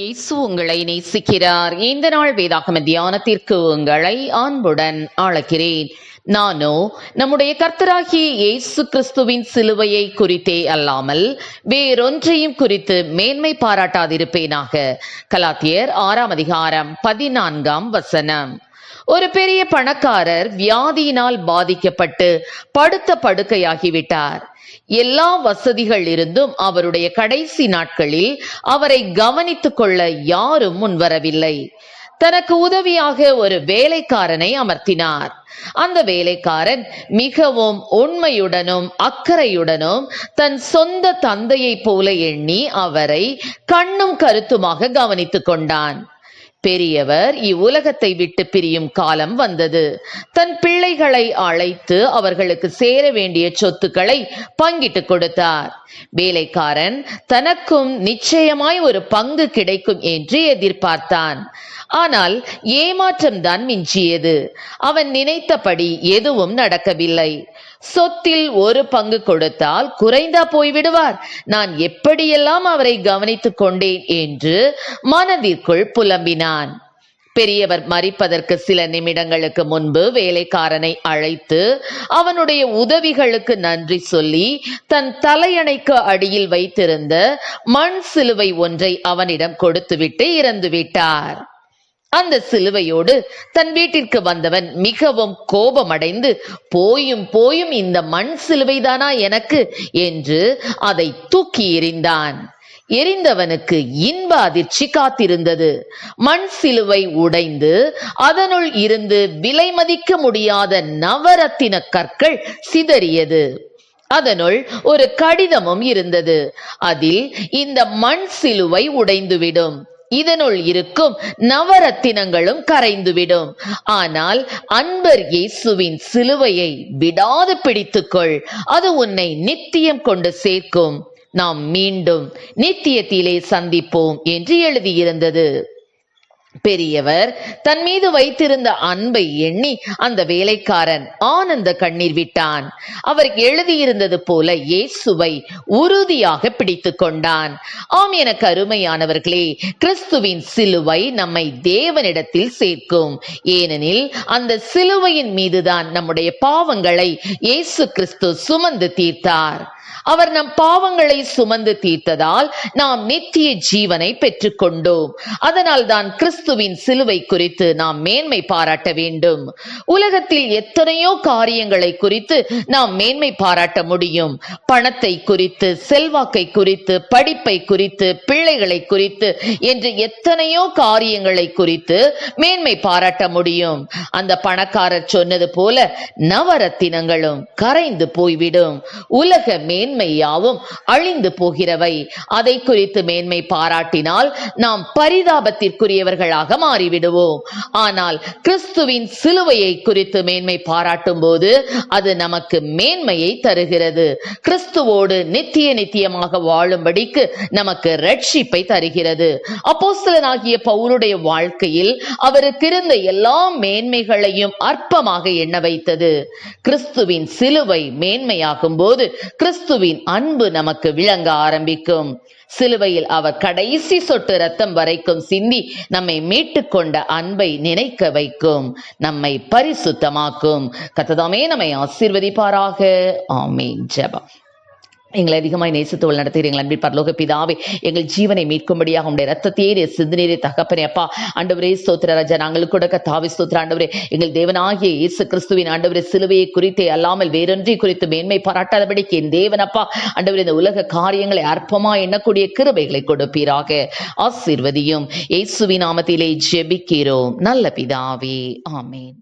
இயேசு உங்களை நேசிக்கிறார். இந்த நாள் வேதாகம தியானத்திற்கு உங்களை அன்புடன் அழைக்கிறேன். நானோ நம்முடைய கர்த்தராகிய இயேசு கிறிஸ்துவின் சிலுவையை குறித்தே அல்லாமல் வேறொன்றையும் குறித்து மேன்மை பாராட்டாதிருப்பேனாக. கலாத்தியர் 6:14. ஒரு பெரிய பணக்காரர் வியாதியினால் பாதிக்கப்பட்டு படுத்த படுக்கையாகிவிட்டார். எல்லா வசதிகள் இருந்தும் அவருடைய கடைசி நாட்களில் அவரை கவனித்துக் கொள்ள யாரும் முன்வரவில்லை. தனக்கு உதவியாக ஒரு வேலைக்காரனை அமர்த்தினார். அந்த வேலைக்காரன் மிகவும் உண்மையுடனும் அக்கறையுடனும் தன் சொந்த தந்தையைப் போல எண்ணி அவரை கண்ணும் கருத்துமாக கவனித்துக் கொண்டான். பெரியவர் இவ்வுலகத்தை விட்டு பிரியும் காலம் வந்தது. தன் பிள்ளைகளை அழைத்து அவர்களுக்கு சேர வேண்டிய சொத்துக்களை பங்கிட்டு கொடுத்தார். வேலைக்காரன் தனக்கும் நிச்சயமாய் ஒரு பங்கு கிடைக்கும் என்று எதிர்பார்த்தான். ஆனால் ஏமாற்றம்தான் மிஞ்சியது. அவன் நினைத்தபடி எதுவும் நடக்கவில்லை. சொத்தில் ஒரு பங்கு கொடுத்தால் குறைந்தா போய்விடுவார், நான் எப்படியெல்லாம் அவரை கவனித்துக் கொண்டேன் என்று மனதிற்குள் புலம்பினான். பெரியவர் மரிப்பதற்கு சில நிமிடங்களுக்கு முன்பு வேலைக்காரனை அழைத்து அவனுடைய உதவிகளுக்கு நன்றி சொல்லி தன் தலையணைக்கு அடியில் வைத்திருந்த மண் சிலுவை ஒன்றை அவனிடம் கொடுத்துவிட்டு இறந்து விட்டார். அந்த சிலுவையோடு தன் வீட்டிற்கு வந்தவன் மிகவும் கோபமடைந்து, போயும் போயும் இந்த மண் சிலுவைதானா எனக்கு என்று அதை தூக்கி எறிந்தான். எரிந்தவனுக்கு இன்ப அதிர்ச்சி காத்திருந்தது. மண் சிலுவை உடைந்து அதனுள் இருந்து விலை மதிக்க முடியாத நவரத்தின கற்கள் சிதறியது. அதனுள் ஒரு கடிதமும் இருந்தது. அதில், இந்த மண் சிலுவை உடைந்துவிடும், இதனுள் இருக்கும் நவரத்தினங்களும் கரைந்துவிடும், ஆனால் அன்பர் இயேசுவின் சிலுவையை விடாது பிடித்துக்கொள், அது உன்னை நித்தியம் கொண்டு சேர்க்கும், நாம் மீண்டும் நித்தியத்திலே சந்திப்போம் என்று எழுதியிருந்தது. பெரியவர் தன் மீது வைத்திருந்த அன்பை எண்ணி அந்த வேலைக்காரன் ஆனந்த கண்ணீர் விட்டான். அவர் எழுதியிருந்தது போல இயேசுவை உறுதியாக பிடித்து கொண்டான். ஆம், எனக்கு அருமையானவர்களே, கிறிஸ்துவின் சிலுவை நம்மை தேவனிடத்தில் சேர்க்கும். ஏனெனில் அந்த சிலுவையின் மீதுதான் நம்முடைய பாவங்களை இயேசு கிறிஸ்து சுமந்து தீர்த்தார். அவர் நம் பாவங்களை சுமந்து தீர்த்ததால் நாம் நித்திய ஜீவனை பெற்றுக்கொண்டோம். அதனால் தான் கிறிஸ்துவின் சிலுவை குறித்து நாம் மேன்மை பாராட்ட வேண்டும். உலகத்தில் எத்தனையோ காரியங்களை குறித்து நாம் மேன்மை பாராட்ட முடியும். பணத்தை குறித்து, செல்வாக்கை குறித்து, படிப்பை குறித்து, பிள்ளைகளை குறித்து என்று எத்தனையோ காரியங்களை குறித்து மேன்மை பாராட்ட முடியும். அந்த பணக்காரர் சொன்னது போல நவரத்தினங்களும் கரைந்து போய்விடும். உலக மேன்மையாவும் அழிந்து போகிறவை. அதை குறித்து மேன்மை பாராட்டினால் நாம் பரிதாபத்திற்குரியவர்களாக மாறிவிடுவோம். ஆனால் கிறிஸ்துவின் சிலுவையை குறித்து மேன்மை பாராட்டும் போது அது நமக்கு மேன்மையை தருகிறது. கிறிஸ்துவோடு நித்தியமாக வாழும்படிக்கு நமக்கு ரட்சிப்பை தருகிறது. அப்போஸ்தலனாகிய பவுலுடைய வாழ்க்கையில் அவருக்கு இருந்த எல்லா மேன்மைகளையும் அற்பமாக எண்ண வைத்தது. கிறிஸ்துவின் சிலுவை மேன்மையாகும் போது கிறிஸ்துவின் அன்பு நமக்கு விளங்க ஆரம்பிக்கும். சிலுவையில் அவர் கடைசி சொட்டு ரத்தம் வரைக்கும் சிந்தி நம்மை மீட்டு கொண்ட அன்பை நினைக்க வைக்கும், நம்மை பரிசுத்தமாக்கும். கர்த்தர் நம்மை ஆசீர்வதிப்பாராக. ஆமென். ஜெபம். எங்களை அதிகமாய் நேசித்து நடத்துகிற எங்கள் அன்பின் பரலோக பிதாவே, எங்கள் ஜீவனை மீட்கும்படியாக உடைய ரத்தத்தையே சிந்தனீரே தகப்பனே அப்பா. ஆண்டவரே ஸ்தோத்திர ராஜா, நாங்கள் கூட கர்த்தாவே ஸ்தோத்திர ஆண்டவரே, எங்கள் தேவனாகிய இயேசு கிறிஸ்துவின் ஆண்டவரே சிலுவையை குறித்தே அல்லாமல் வேறொன்றை குறித்து மேன்மை பாராட்டாதபடிக்கு என் தேவன் அப்பா ஆண்டவரே இந்த உலக காரியங்களை அற்பமா எண்ணக்கூடிய கிருபைகளை கொடுப்பீராக. ஆசீர்வதியும். இயேசுவின் நாமத்திலே ஜெபிக்கிறோம் நல்ல பிதாவே. ஆமென்.